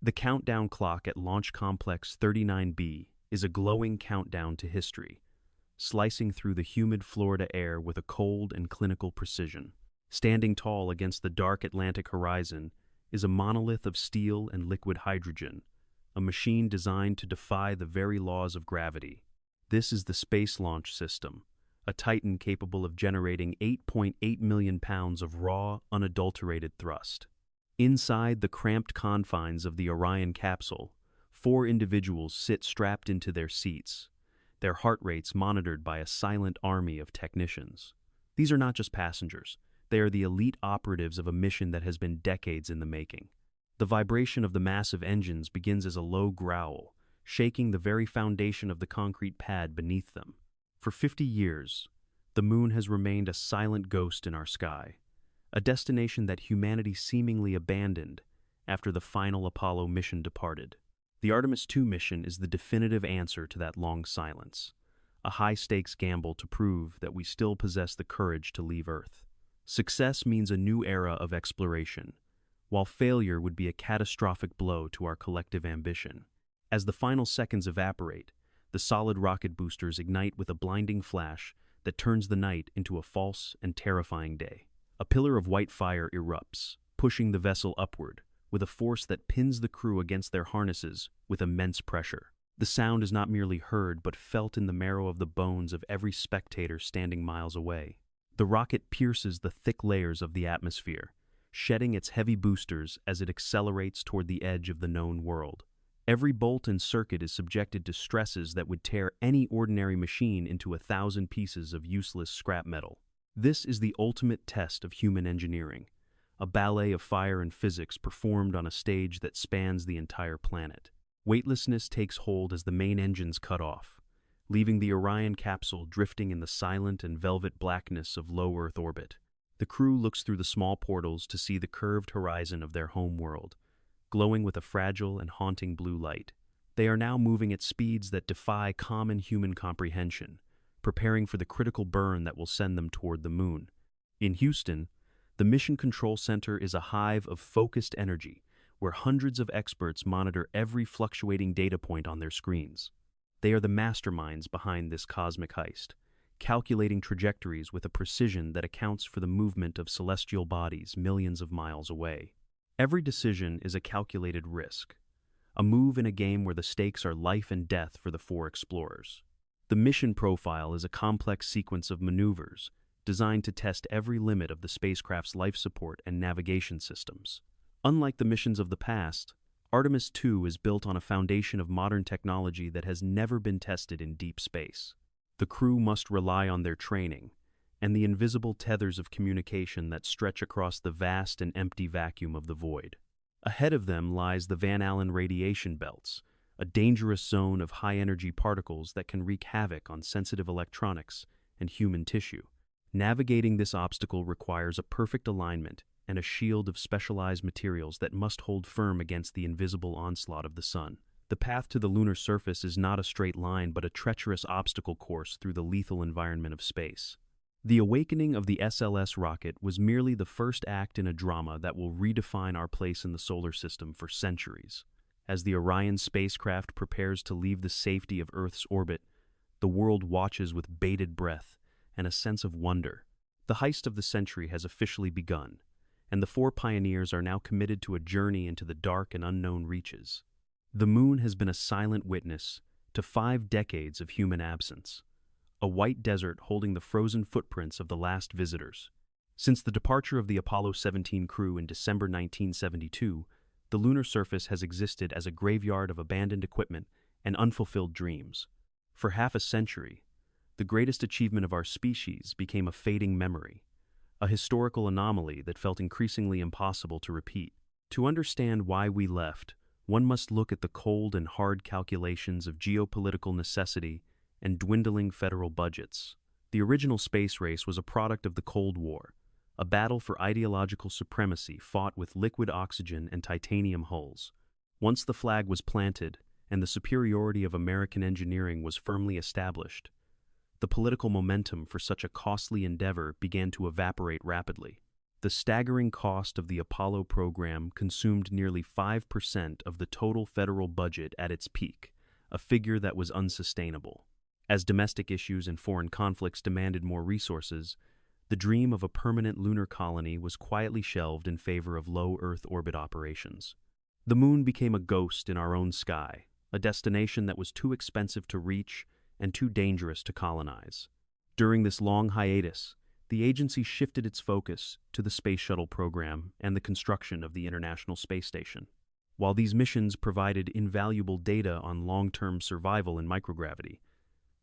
The countdown clock at Launch Complex 39B is a glowing countdown to history, slicing through the humid Florida air with a cold and clinical precision. Standing tall against the dark Atlantic horizon is a monolith of steel and liquid hydrogen, a machine designed to defy the very laws of gravity. This is the Space Launch System, a titan capable of generating 8.8 million pounds of raw, unadulterated thrust. Inside the cramped confines of the Orion capsule, 4 individuals sit strapped into their seats, their heart rates monitored by a silent army of technicians. These are not just passengers. They are the elite operatives of a mission that has been decades in the making. The vibration of the massive engines begins as a low growl, shaking the very foundation of the concrete pad beneath them. For 50 years, the moon has remained a silent ghost in our sky, a destination that humanity seemingly abandoned after the final Apollo mission departed. The Artemis II mission is the definitive answer to that long silence, a high-stakes gamble to prove that we still possess the courage to leave Earth. Success means a new era of exploration, while failure would be a catastrophic blow to our collective ambition. As the final seconds evaporate, the solid rocket boosters ignite with a blinding flash that turns the night into a false and terrifying day. A pillar of white fire erupts, pushing the vessel upward, with a force that pins the crew against their harnesses with immense pressure. The sound is not merely heard but felt in the marrow of the bones of every spectator standing miles away. The rocket pierces the thick layers of the atmosphere, shedding its heavy boosters as it accelerates toward the edge of the known world. Every bolt and circuit is subjected to stresses that would tear any ordinary machine into 1,000 pieces of useless scrap metal. This is the ultimate test of human engineering, a ballet of fire and physics performed on a stage that spans the entire planet. Weightlessness takes hold as the main engines cut off, leaving the Orion capsule drifting in the silent and velvet blackness of low Earth orbit. The crew looks through the small portals to see the curved horizon of their home world, glowing with a fragile and haunting blue light. They are now moving at speeds that defy common human comprehension, preparing for the critical burn that will send them toward the moon. In Houston, the Mission Control Center is a hive of focused energy, where hundreds of experts monitor every fluctuating data point on their screens. They are the masterminds behind this cosmic heist, calculating trajectories with a precision that accounts for the movement of celestial bodies millions of miles away. Every decision is a calculated risk, a move in a game where the stakes are life and death for the 4 explorers. The mission profile is a complex sequence of maneuvers designed to test every limit of the spacecraft's life support and navigation systems. Unlike the missions of the past, Artemis II is built on a foundation of modern technology that has never been tested in deep space. The crew must rely on their training and the invisible tethers of communication that stretch across the vast and empty vacuum of the void. Ahead of them lies the Van Allen radiation belts, a dangerous zone of high-energy particles that can wreak havoc on sensitive electronics and human tissue. Navigating this obstacle requires a perfect alignment and a shield of specialized materials that must hold firm against the invisible onslaught of the sun. The path to the lunar surface is not a straight line but a treacherous obstacle course through the lethal environment of space. The awakening of the SLS rocket was merely the first act in a drama that will redefine our place in the solar system for centuries. As the Orion spacecraft prepares to leave the safety of Earth's orbit, the world watches with bated breath and a sense of wonder. The heist of the century has officially begun, and the 4 pioneers are now committed to a journey into the dark and unknown reaches. The moon has been a silent witness to 5 decades of human absence, a white desert holding the frozen footprints of the last visitors. Since the departure of the Apollo 17 crew in December 1972, the lunar surface has existed as a graveyard of abandoned equipment and unfulfilled dreams. For half a century, the greatest achievement of our species became a fading memory, a historical anomaly that felt increasingly impossible to repeat. To understand why we left, one must look at the cold and hard calculations of geopolitical necessity and dwindling federal budgets. The original space race was a product of the Cold War, a battle for ideological supremacy fought with liquid oxygen and titanium hulls. Once the flag was planted and the superiority of American engineering was firmly established, the political momentum for such a costly endeavor began to evaporate rapidly. The staggering cost of the Apollo program consumed nearly 5% of the total federal budget at its peak, a figure that was unsustainable. As domestic issues and foreign conflicts demanded more resources, the dream of a permanent lunar colony was quietly shelved in favor of low Earth orbit operations. The moon became a ghost in our own sky, a destination that was too expensive to reach and too dangerous to colonize. During this long hiatus, the agency shifted its focus to the Space Shuttle program and the construction of the International Space Station. While these missions provided invaluable data on long-term survival in microgravity,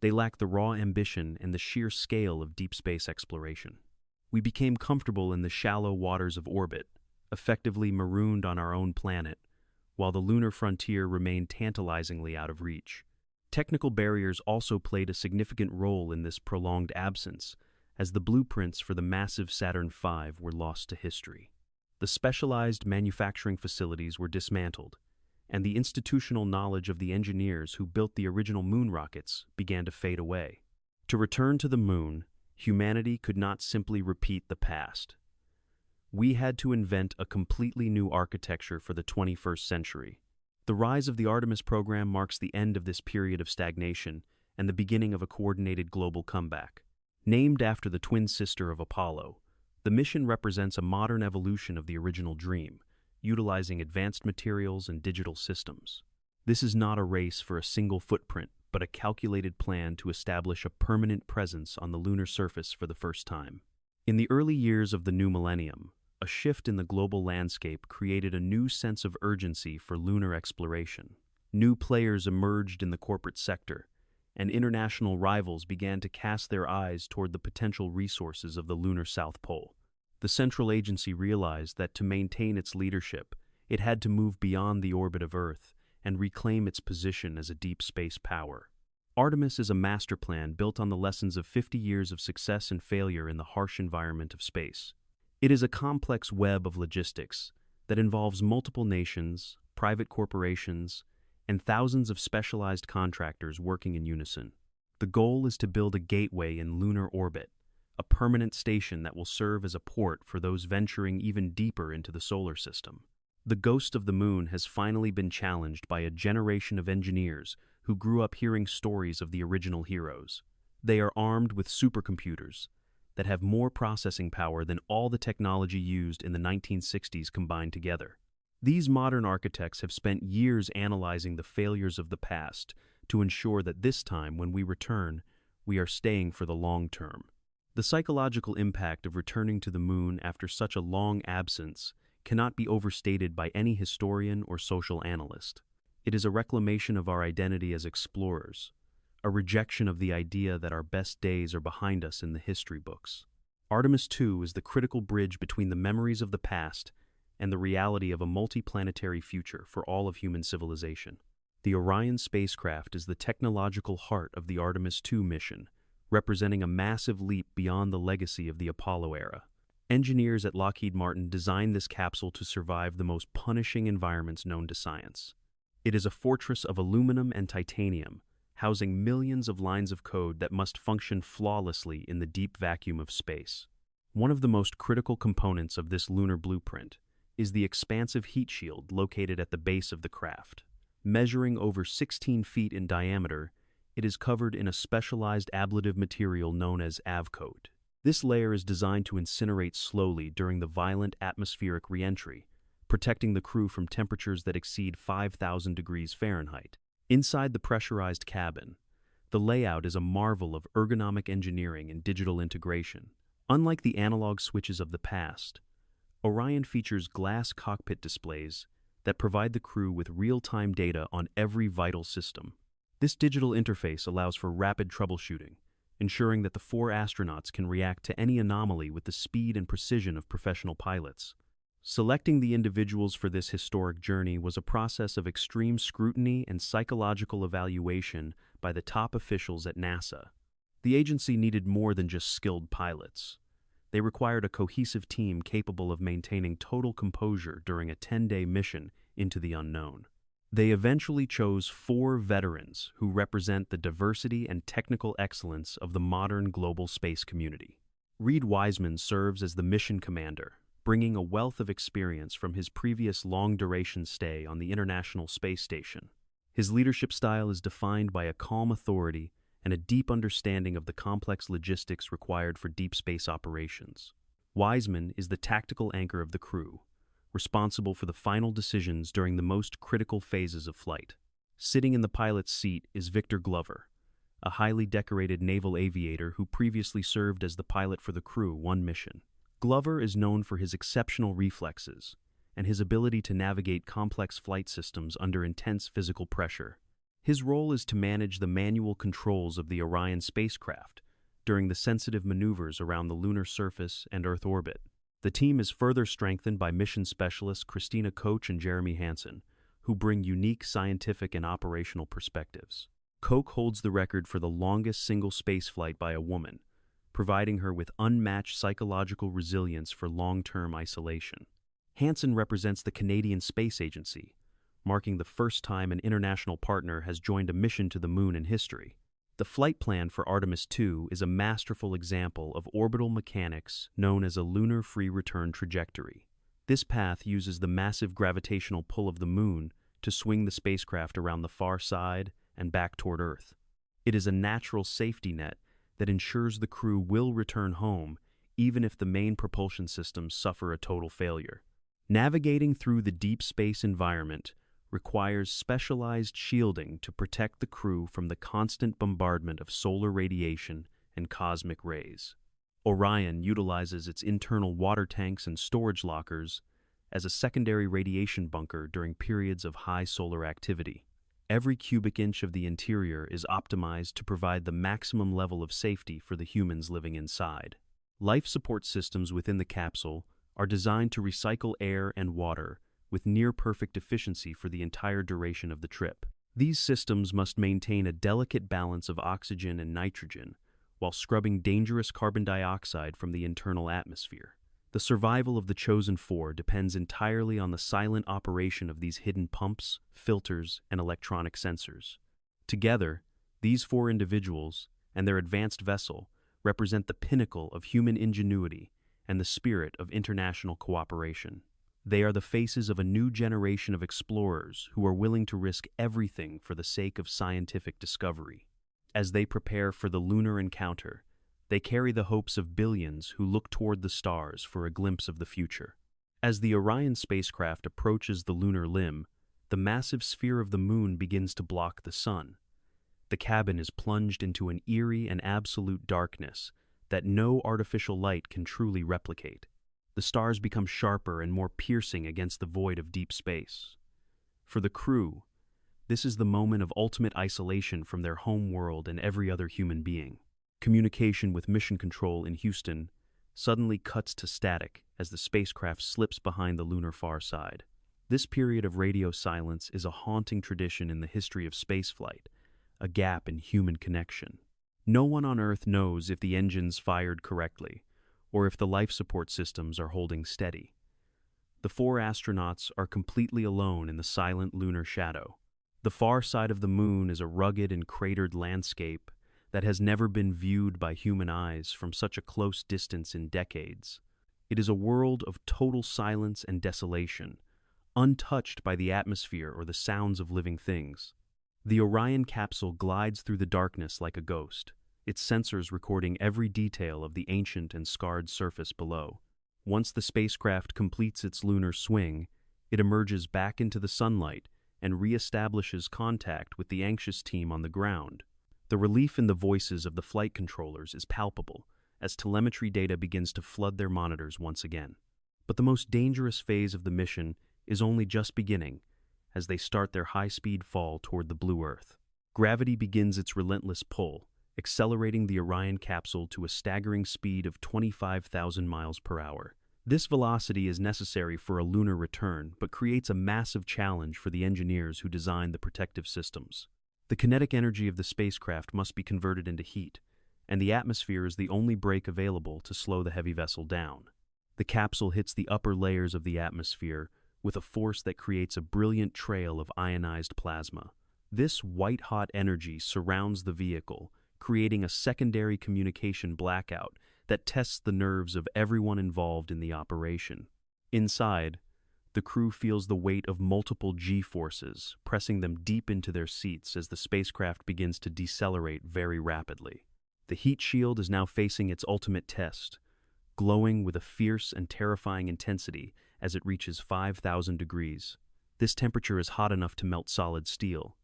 they lacked the raw ambition and the sheer scale of deep space exploration. We became comfortable in the shallow waters of orbit, effectively marooned on our own planet, while the lunar frontier remained tantalizingly out of reach. Technical barriers also played a significant role in this prolonged absence, as the blueprints for the massive Saturn V were lost to history. The specialized manufacturing facilities were dismantled, and the institutional knowledge of the engineers who built the original moon rockets began to fade away. To return to the moon, humanity could not simply repeat the past. We had to invent a completely new architecture for the 21st century. The rise of the Artemis program marks the end of this period of stagnation and the beginning of a coordinated global comeback. Named after the twin sister of Apollo, the mission represents a modern evolution of the original dream, utilizing advanced materials and digital systems. This is not a race for a single footprint, but a calculated plan to establish a permanent presence on the lunar surface for the first time. In the early years of the new millennium, a shift in the global landscape created a new sense of urgency for lunar exploration. New players emerged in the corporate sector, and international rivals began to cast their eyes toward the potential resources of the lunar South Pole. The central agency realized that to maintain its leadership, it had to move beyond the orbit of Earth and reclaim its position as a deep space power. Artemis is a master plan built on the lessons of 50 years of success and failure in the harsh environment of space. It is a complex web of logistics that involves multiple nations, private corporations, and thousands of specialized contractors working in unison. The goal is to build a gateway in lunar orbit, a permanent station that will serve as a port for those venturing even deeper into the solar system. The ghost of the moon has finally been challenged by a generation of engineers who grew up hearing stories of the original heroes. They are armed with supercomputers that have more processing power than all the technology used in the 1960s combined together. These modern architects have spent years analyzing the failures of the past to ensure that this time, when we return, we are staying for the long term. The psychological impact of returning to the moon after such a long absence cannot be overstated by any historian or social analyst. It is a reclamation of our identity as explorers, a rejection of the idea that our best days are behind us in the history books. Artemis II is the critical bridge between the memories of the past and the reality of a multi-planetary future for all of human civilization. The Orion spacecraft is the technological heart of the Artemis II mission, representing a massive leap beyond the legacy of the Apollo era. Engineers at Lockheed Martin designed this capsule to survive the most punishing environments known to science. It is a fortress of aluminum and titanium, housing millions of lines of code that must function flawlessly in the deep vacuum of space. One of the most critical components of this lunar blueprint is the expansive heat shield located at the base of the craft. Measuring over 16 feet in diameter, it is covered in a specialized ablative material known as avcoat. This layer is designed to incinerate slowly during the violent atmospheric re-entry, protecting the crew from temperatures that exceed 5,000 degrees Fahrenheit. Inside the pressurized cabin, the layout is a marvel of ergonomic engineering and digital integration. Unlike the analog switches of the past, Orion features glass cockpit displays that provide the crew with real-time data on every vital system. This digital interface allows for rapid troubleshooting, ensuring that the 4 astronauts can react to any anomaly with the speed and precision of professional pilots. Selecting the individuals for this historic journey was a process of extreme scrutiny and psychological evaluation by the top officials at NASA. The agency needed more than just skilled pilots. They required a cohesive team capable of maintaining total composure during a 10-day mission into the unknown. They eventually chose 4 veterans who represent the diversity and technical excellence of the modern global space community. Reed Wiseman serves as the mission commander, bringing a wealth of experience from his previous long-duration stay on the International Space Station. His leadership style is defined by a calm authority and a deep understanding of the complex logistics required for deep space operations. Wiseman is the tactical anchor of the crew, responsible for the final decisions during the most critical phases of flight. Sitting in the pilot's seat is Victor Glover, a highly decorated naval aviator who previously served as the pilot for the crew one mission. Glover is known for his exceptional reflexes and his ability to navigate complex flight systems under intense physical pressure. His role is to manage the manual controls of the Orion spacecraft during the sensitive maneuvers around the lunar surface and Earth orbit. The team is further strengthened by mission specialists Christina Koch and Jeremy Hansen, who bring unique scientific and operational perspectives. Koch holds the record for the longest single spaceflight by a woman, providing her with unmatched psychological resilience for long-term isolation. Hansen represents the Canadian Space Agency, marking the first time an international partner has joined a mission to the moon in history. The flight plan for Artemis II is a masterful example of orbital mechanics known as a lunar free return trajectory. This path uses the massive gravitational pull of the moon to swing the spacecraft around the far side and back toward Earth. It is a natural safety net that ensures the crew will return home even if the main propulsion systems suffer a total failure. Navigating through the deep space environment requires specialized shielding to protect the crew from the constant bombardment of solar radiation and cosmic rays. Orion utilizes its internal water tanks and storage lockers as a secondary radiation bunker during periods of high solar activity. Every cubic inch of the interior is optimized to provide the maximum level of safety for the humans living inside. Life support systems within the capsule are designed to recycle air and water with near-perfect efficiency for the entire duration of the trip. These systems must maintain a delicate balance of oxygen and nitrogen while scrubbing dangerous carbon dioxide from the internal atmosphere. The survival of the chosen four depends entirely on the silent operation of these hidden pumps, filters, and electronic sensors. Together, these four individuals and their advanced vessel represent the pinnacle of human ingenuity and the spirit of international cooperation. They are the faces of a new generation of explorers who are willing to risk everything for the sake of scientific discovery. As they prepare for the lunar encounter, they carry the hopes of billions who look toward the stars for a glimpse of the future. As the Orion spacecraft approaches the lunar limb, the massive sphere of the moon begins to block the sun. The cabin is plunged into an eerie and absolute darkness that no artificial light can truly replicate. The stars become sharper and more piercing against the void of deep space. For the crew, this is the moment of ultimate isolation from their home world and every other human being. Communication with Mission Control in Houston suddenly cuts to static as the spacecraft slips behind the lunar far side. This period of radio silence is a haunting tradition in the history of spaceflight, a gap in human connection. No one on Earth knows if the engines fired correctly, or if the life support systems are holding steady. The four astronauts are completely alone in the silent lunar shadow. The far side of the moon is a rugged and cratered landscape that has never been viewed by human eyes from such a close distance in decades. It is a world of total silence and desolation, untouched by the atmosphere or the sounds of living things. The Orion capsule glides through the darkness like a ghost, its sensors recording every detail of the ancient and scarred surface below. Once the spacecraft completes its lunar swing, it emerges back into the sunlight and reestablishes contact with the anxious team on the ground. The relief in the voices of the flight controllers is palpable as telemetry data begins to flood their monitors once again. But the most dangerous phase of the mission is only just beginning as they start their high-speed fall toward the blue Earth. Gravity begins its relentless pull, accelerating the Orion capsule to a staggering speed of 25,000 miles per hour. This velocity is necessary for a lunar return, but creates a massive challenge for the engineers who designed the protective systems. The kinetic energy of the spacecraft must be converted into heat, and the atmosphere is the only brake available to slow the heavy vessel down. The capsule hits the upper layers of the atmosphere with a force that creates a brilliant trail of ionized plasma. This white-hot energy surrounds the vehicle, creating a secondary communication blackout that tests the nerves of everyone involved in the operation. Inside, the crew feels the weight of multiple G-forces, pressing them deep into their seats as the spacecraft begins to decelerate very rapidly. The heat shield is now facing its ultimate test, glowing with a fierce and terrifying intensity as it reaches 5,000 degrees. This temperature is hot enough to melt solid steel,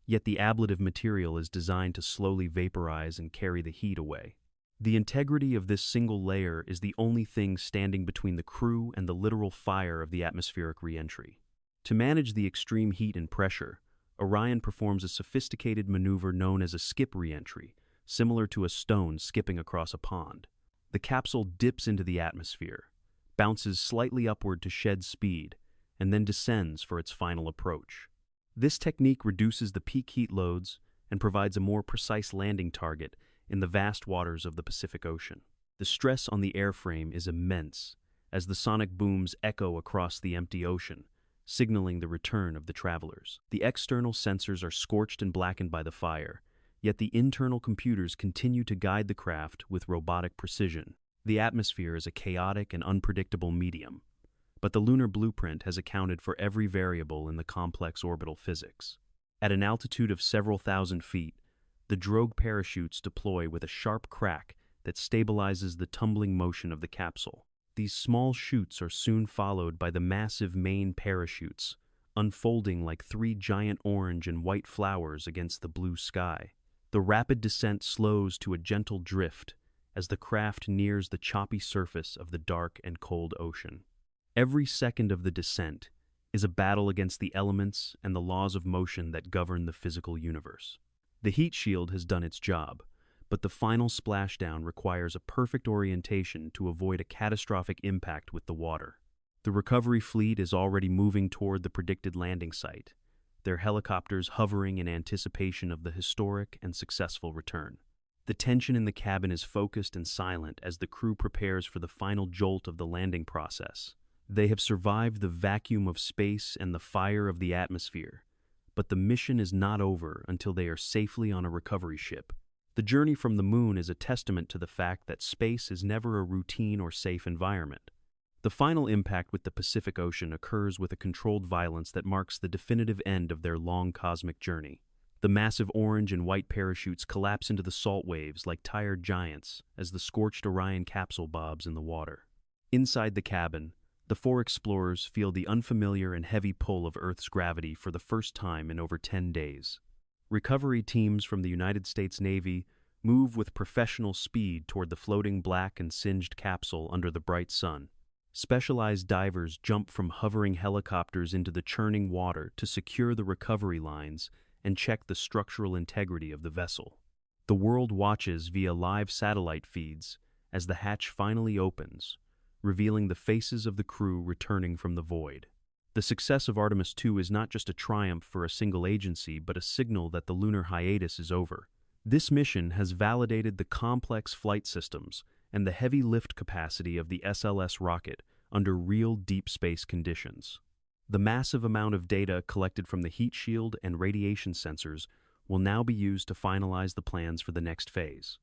yet the ablative material is designed to slowly vaporize and carry the heat away. The integrity of this single layer is the only thing standing between the crew and the literal fire of the atmospheric re-entry. To manage the extreme heat and pressure, Orion performs a sophisticated maneuver known as a skip re-entry, similar to a stone skipping across a pond. The capsule dips into the atmosphere, bounces slightly upward to shed speed, and then descends for its final approach. This technique reduces the peak heat loads and provides a more precise landing target in the vast waters of the Pacific Ocean. The stress on the airframe is immense, as the sonic booms echo across the empty ocean, signaling the return of the travelers. The external sensors are scorched and blackened by the fire, yet the internal computers continue to guide the craft with robotic precision. The atmosphere is a chaotic and unpredictable medium, but the lunar blueprint has accounted for every variable in the complex orbital physics. At an altitude of several thousand feet, the drogue parachutes deploy with a sharp crack that stabilizes the tumbling motion of the capsule. These small chutes are soon followed by the massive main parachutes, unfolding like three giant orange and white flowers against the blue sky. The rapid descent slows to a gentle drift as the craft nears the choppy surface of the dark and cold ocean. Every second of the descent is a battle against the elements and the laws of motion that govern the physical universe. The heat shield has done its job, but the final splashdown requires a perfect orientation to avoid a catastrophic impact with the water. The recovery fleet is already moving toward the predicted landing site, their helicopters hovering in anticipation of the historic and successful return. The tension in the cabin is focused and silent as the crew prepares for the final jolt of the landing process. They have survived the vacuum of space and the fire of the atmosphere, but the mission is not over until they are safely on a recovery ship. The journey from the moon is a testament to the fact that space is never a routine or safe environment. The final impact with the Pacific Ocean occurs with a controlled violence that marks the definitive end of their long cosmic journey. The massive orange and white parachutes collapse into the salt waves like tired giants as the scorched Orion capsule bobs in the water. Inside the cabin, the four explorers feel the unfamiliar and heavy pull of Earth's gravity for the first time in over 10 days. Recovery teams from the United States Navy move with professional speed toward the floating black and singed capsule under the bright sun. Specialized divers jump from hovering helicopters into the churning water to secure the recovery lines and check the structural integrity of the vessel. The world watches via live satellite feeds as the hatch finally opens, revealing the faces of the crew returning from the void. The success of Artemis II is not just a triumph for a single agency, but a signal that the lunar hiatus is over. This mission has validated the complex flight systems and the heavy lift capacity of the SLS rocket under real deep space conditions. The massive amount of data collected from the heat shield and radiation sensors will now be used to finalize the plans for the next phase.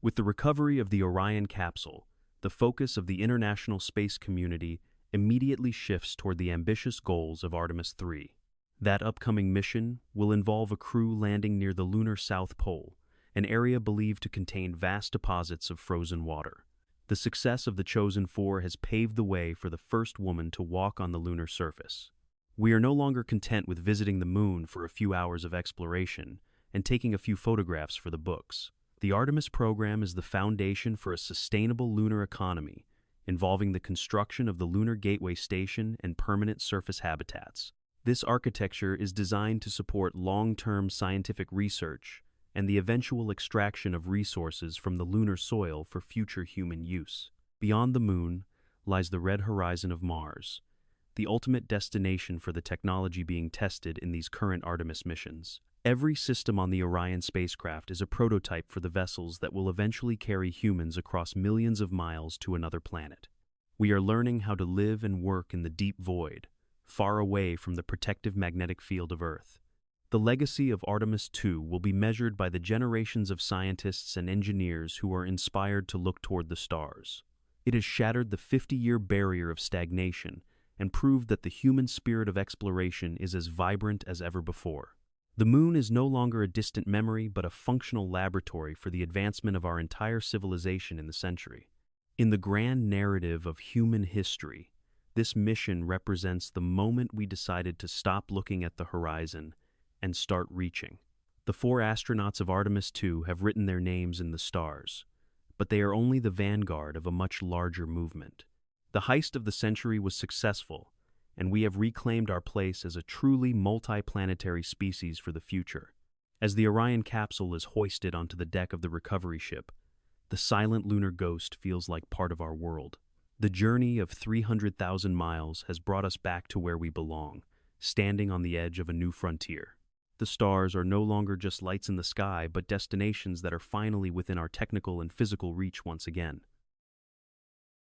With the recovery of the Orion capsule, the focus of the international space community immediately shifts toward the ambitious goals of Artemis III. That upcoming mission will involve a crew landing near the lunar South Pole, an area believed to contain vast deposits of frozen water. The success of the Chosen Four has paved the way for the first woman to walk on the lunar surface. We are no longer content with visiting the moon for a few hours of exploration and taking a few photographs for the books. The Artemis program is the foundation for a sustainable lunar economy, involving the construction of the Lunar Gateway Station and permanent surface habitats. This architecture is designed to support long-term scientific research and the eventual extraction of resources from the lunar soil for future human use. Beyond the moon lies the red horizon of Mars, the ultimate destination for the technology being tested in these current Artemis missions. Every system on the Orion spacecraft is a prototype for the vessels that will eventually carry humans across millions of miles to another planet. We are learning how to live and work in the deep void, far away from the protective magnetic field of Earth. The legacy of Artemis II will be measured by the generations of scientists and engineers who are inspired to look toward the stars. It has shattered the 50-year barrier of stagnation and proved that the human spirit of exploration is as vibrant as ever before. The moon is no longer a distant memory but a functional laboratory for the advancement of our entire civilization in the century. In the grand narrative of human history, this mission represents the moment we decided to stop looking at the horizon and start reaching. The 4 astronauts of Artemis II have written their names in the stars, but they are only the vanguard of a much larger movement. The heist of the century was successful, and we have reclaimed our place as a truly multi-planetary species for the future. As the Orion capsule is hoisted onto the deck of the recovery ship, the silent lunar ghost feels like part of our world. The journey of 300,000 miles has brought us back to where we belong, standing on the edge of a new frontier. The stars are no longer just lights in the sky, but destinations that are finally within our technical and physical reach once again.